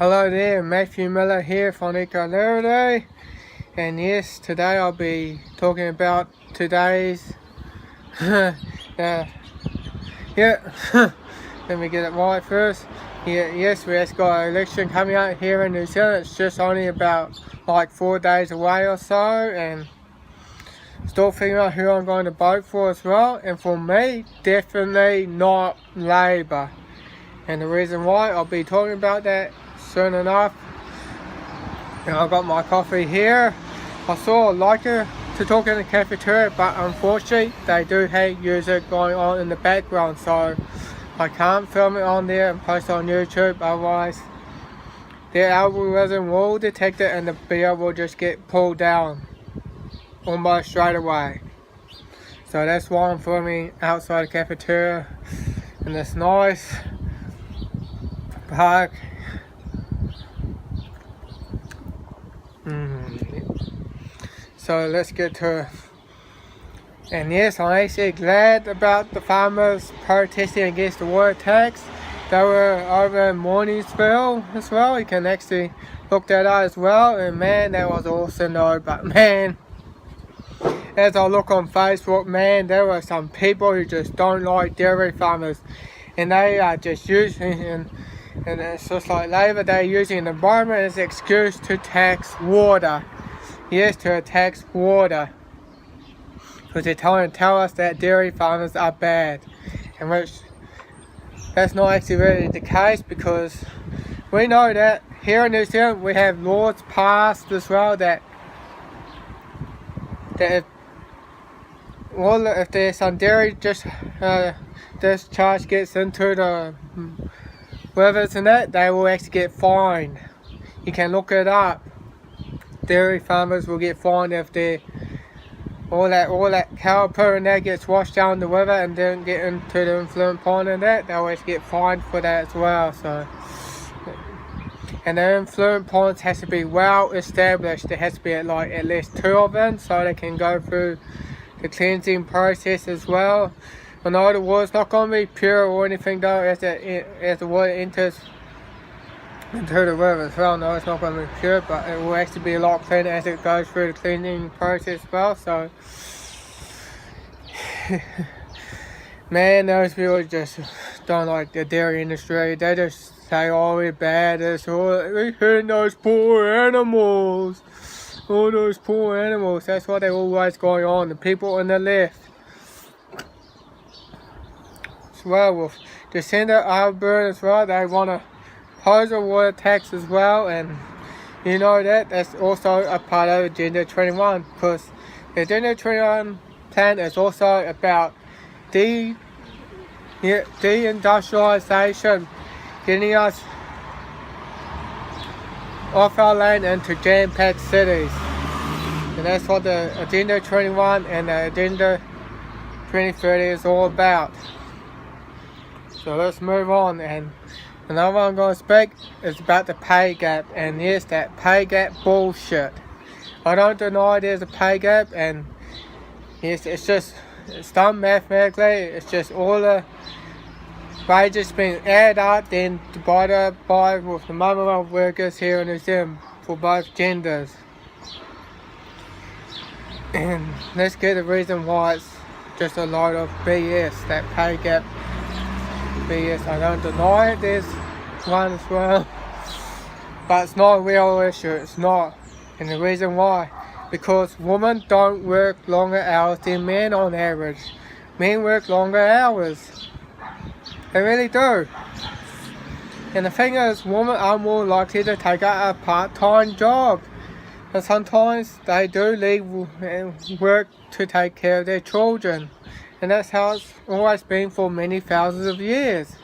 Hello there, Matthew Miller here from Eco. And yes, today I'll be talking about today's let me get it right first. Yes, we have got an election coming out here in New Zealand. It's just only about like 4 days away or so, and still figuring out who I'm going to vote for as well. And for me, definitely not Labour. And the reason why, I'll be talking about that soon enough. And I've got my coffee here. I sort of like to talk in the cafeteria, but unfortunately they do have music going on in the background, so I can't film it on there and post it on YouTube, otherwise their algorithm will detect it and the video will just get pulled down almost straight away. So that's why I'm filming outside the cafeteria in this nice park. So let's get to it. And yes, I'm actually glad about the farmers protesting against the water tax. They were over in Morningsville as well. You can actually look that up as well. And man, that was awesome though. But man, as I look on Facebook, man, there were some people who just don't like dairy farmers. And they are just using, and it's just like Labour, they're using the environment as an excuse to tax water. Yes, to tax water. Because they're trying to tell us that dairy farmers are bad. And which, that's not actually really the case, because we know that here in New Zealand we have laws passed as well that if there's some dairy discharge gets into the rivers and that, they will actually get fined. You can look it up. Dairy farmers will get fined if they all that cow poo and that gets washed down the river and then get into the influent pond and that, they always get fined for that as well. So, and the influent ponds has to be well established. There has to be like at least 2 of them, so they can go through the cleansing process as well. I know the water's not going to be pure or anything though, as the water enters into the river as well. No, it's not going to be pure, but it will actually be a lot cleaner as it goes through the cleaning process as well. So man, those people just don't like the dairy industry. They just say, oh, we're bad, we hurt those poor animals. All those poor animals, that's what they're always going on. The people on the left as well, with the Senator Alberta as well, they want to pose a water tax as well, and you know that's also a part of Agenda 21, because the Agenda 21 plan is also about deindustrialization, getting us off our land into jam-packed cities. And that's what the Agenda 21 and the Agenda 2030 is all about. So let's move on. And another one I'm going to speak is about the pay gap. And yes, that pay gap bullshit. I don't deny there's a pay gap, and yes, it's done mathematically. It's just all the wages being added up, then divided by with the number of workers here in New Zealand for both genders. And let's get the reason why it's just a lot of BS, that pay gap BS. I don't deny it, there's one as well, but it's not a real issue, it's not. And the reason why, because women don't work longer hours than men on average. Men work longer hours, they really do. And the thing is, women are more likely to take out a part-time job, and sometimes they do leave work to take care of their children. And that's how it's always been for many thousands of years.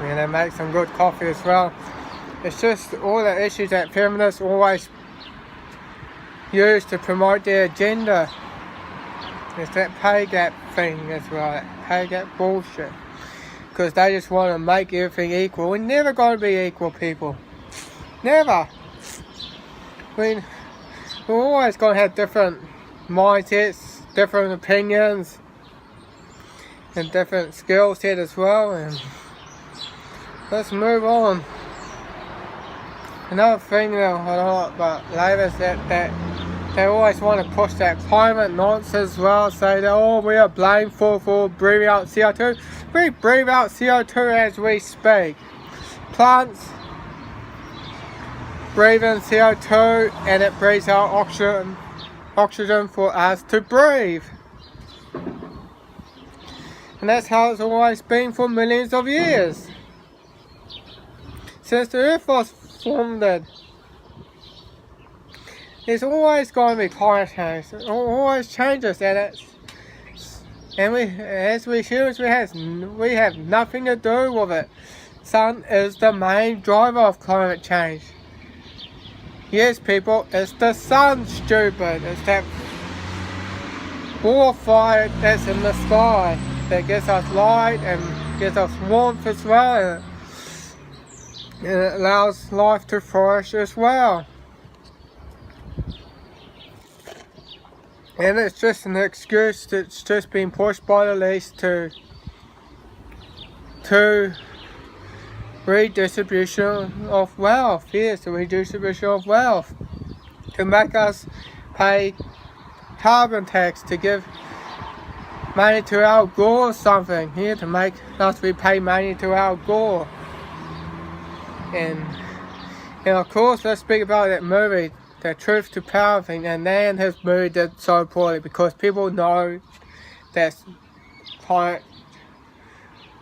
And they make some good coffee as well. It's just all the issues that feminists always use to promote their agenda. It's that pay gap thing as well, that pay gap bullshit. Because they just want to make everything equal. We're never going to be equal, people. Never. We're always going to have different mindsets, different opinions. and different skill set as well. And let's move on. Another thing that I like about Labour is that they always want to push that climate nonsense as well, say that, oh, we are blamed for breathing out CO2. We breathe out CO2 as we speak. Plants breathe in CO2 and it breathes out oxygen for us to breathe. And that's how it's always been for millions of years. Since the Earth was formed, there's always going to be climate change. It always changes, and we, as we humans, we have nothing to do with it. Sun is the main driver of climate change. Yes, people, it's the sun, stupid. It's that ball of fire that's in the sky that gives us light and gives us warmth as well, and it allows life to flourish as well. And it's just an excuse that's just been pushed by the least to redistribution of wealth. Yes, the redistribution of wealth. To make us pay carbon tax, to give money to Al Gore or something. Here, to make us repay money to Al Gore. And of course, let's speak about that movie, the Truth to Power thing, and then his movie did so poorly because people know that's quite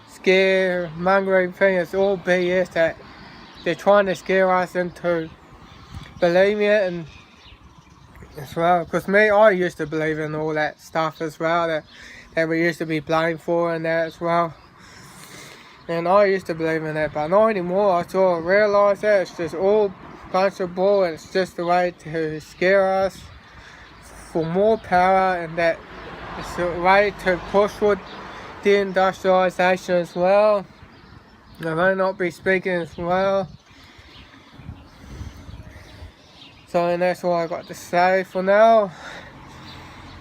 scare-mongering thing. It's all BS that they're trying to scare us into believing it, and as well, because I used to believe in all that stuff as well, that we used to be blamed for and that as well. And I used to believe in that, but not anymore. I sort of realised that it's just all bunch of bull, and it's just a way to scare us for more power, and that it's a way to push for deindustrialisation as well. I may not be speaking as well. So, and that's all I got to say for now.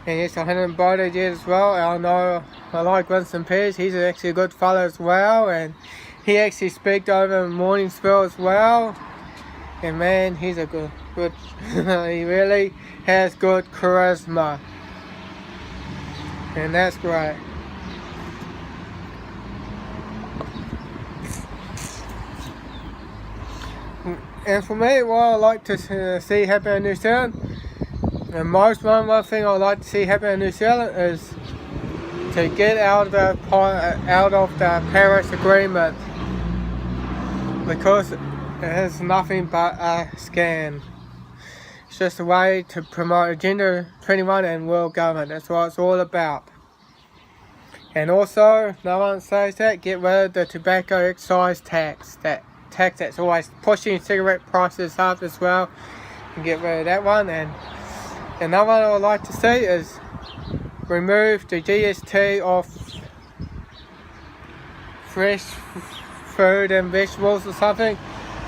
And yes, I hadn't invited yet as well. I know I like Winston Peters. He's actually a good fellow as well, and he actually speaks over in Morningsville as well. And man, he's a good he really has good charisma, and that's great. And for me, what I like to see happen in New Zealand, and one thing I like to see happen in New Zealand is to get out of the Paris Agreement, because it is nothing but a scam. It's just a way to promote Agenda 21 and world government. That's what it's all about. And also, no one says that, get rid of the tobacco excise tax. That tax that's always pushing cigarette prices up as well. And get rid of that one. And another one I would like to see is remove the GST off fresh food and vegetables or something.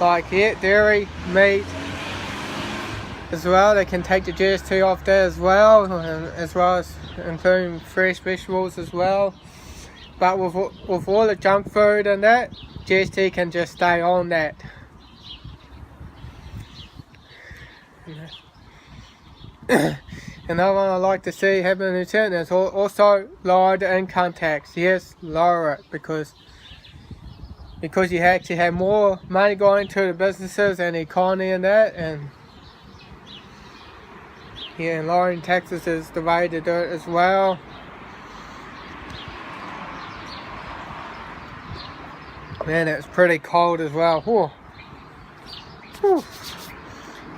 Like dairy, meat as well. They can take the GST off there as well as including fresh vegetables as well. But with all the junk food and that, GST can just stay on that. Another one I like to see happen in New Zealand is also lower the income tax. Yes, lower it, because you actually have more money going to the businesses and the economy and that, and and lowering taxes is the way to do it as well. Man, it's pretty cold as well. Whew. Whew.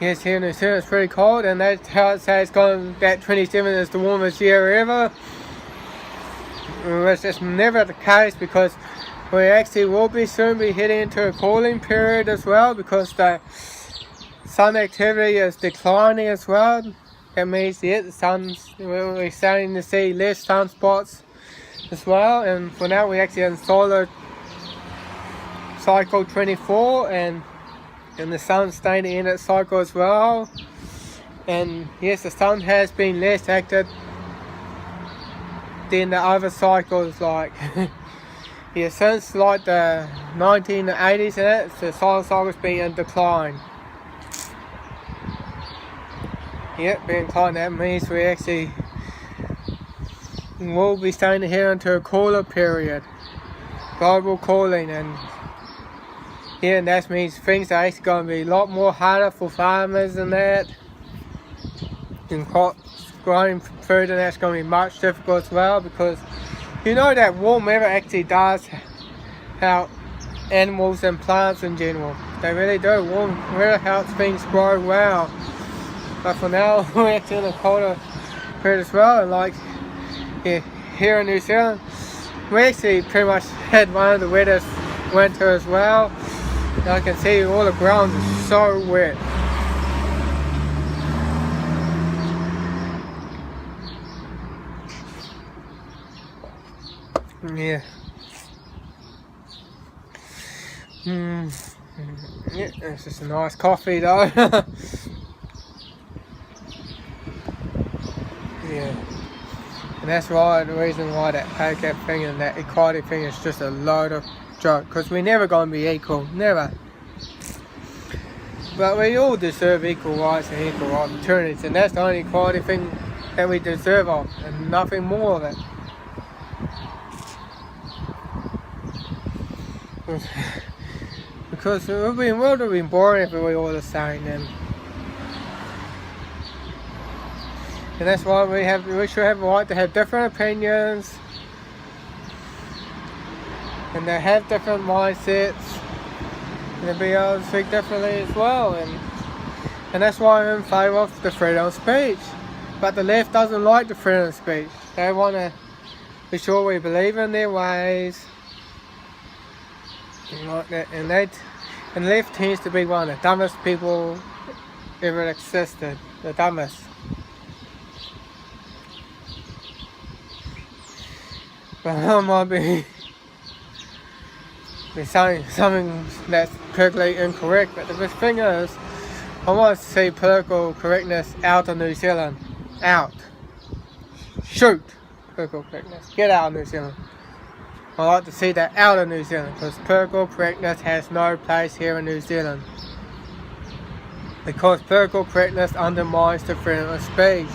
Yes, here in New Zealand it's pretty cold, and that's how it says that 27 is the warmest year ever. It's just never the case, because we actually will soon be heading into a cooling period as well, because the sun activity is declining as well. That means we're starting to see less sunspots as well. And for now, we actually in solar cycle 24, and the sun's staying in its cycle as well. And yes, the sun has been less active then the other cycles, like yeah, since like the 1980s and the solar cycle's been in decline. Yep, being decline. That means we actually will be starting to head into a cooler period, global cooling, and yeah, and that means things are actually going to be a lot more harder for farmers and that, and growing food, and that's going to be much difficult as well, because you know that warm weather actually does help animals and plants in general. They really do. Warm weather helps things grow well. But for now, we're actually in a colder period as well, and like yeah, here in New Zealand, we actually pretty much had one of the wettest winter as well. And I can see all the ground is so wet. Yeah. Yeah, it's just a nice coffee though. Yeah. And that's why the reason why that pay cap thing and that equality thing is just a load of joke, because we're never going to be equal, never. But we all deserve equal rights and equal opportunities, and that's the only equality thing that we deserve of, and nothing more of it. Because it would have been boring if we were all the same then. And that's why we should have a right to have different opinions, and to have different mindsets, and to be able to speak differently as well. And that's why I'm in favour of the freedom of speech. But the left doesn't like the freedom of speech. They want to be sure we believe in their ways, and like that. And the left tends to be one of the dumbest people ever existed. The dumbest. But I might be saying something that's politically incorrect, but the thing is, I want to see political correctness out of New Zealand. Out. Shoot! Political correctness. Get out of New Zealand. I like to see that out of New Zealand, because political correctness has no place here in New Zealand. Because political correctness undermines the freedom of speech.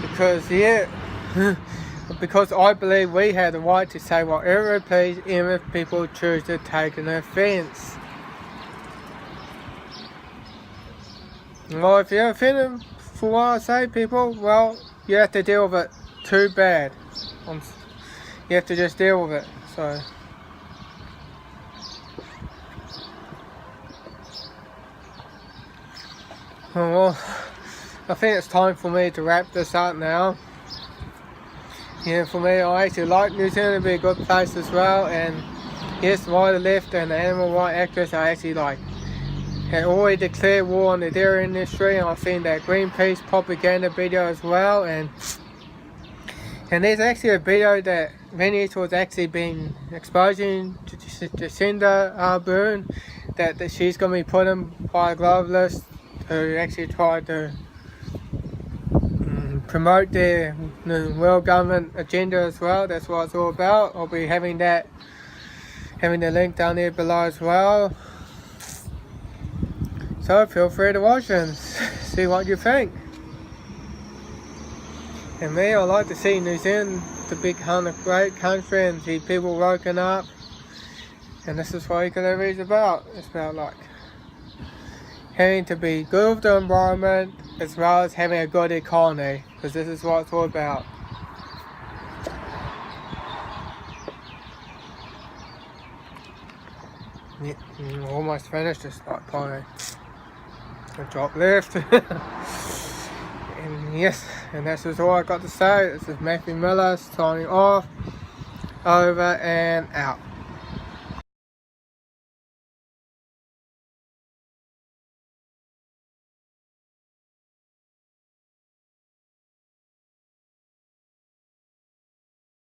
Because yeah, because I believe we have the right to say whatever we please, even if people choose to take an offence. Well, if you're offended for what I say, people, well, you have to deal with it. Too bad. You have to just deal with it. So. Oh, well, I think it's time for me to wrap this up now. Yeah, for me, I actually like New Zealand to be a good place as well, and yes, why the left and the animal rights activists are actually like had already declared war on the dairy industry, and I've seen that Greenpeace propaganda video as well, and there's actually a video that Venice was actually been exposing to Jacinda Ardern that she's going to be put in by globalists who actually tried to promote their world government agenda as well. That's what it's all about. I'll be having the link down there below as well. So feel free to watch and see what you think. And me, I like to see New Zealand, the big great country, and see people woken up. And this is what ecology is about. It's about like having to be good with the environment as well as having a good economy, because this is what it's all about. Yeah, almost finished, just like probably a drop left. And yes, and that's just all I got to say. This is Matthew Miller signing off. Over and out.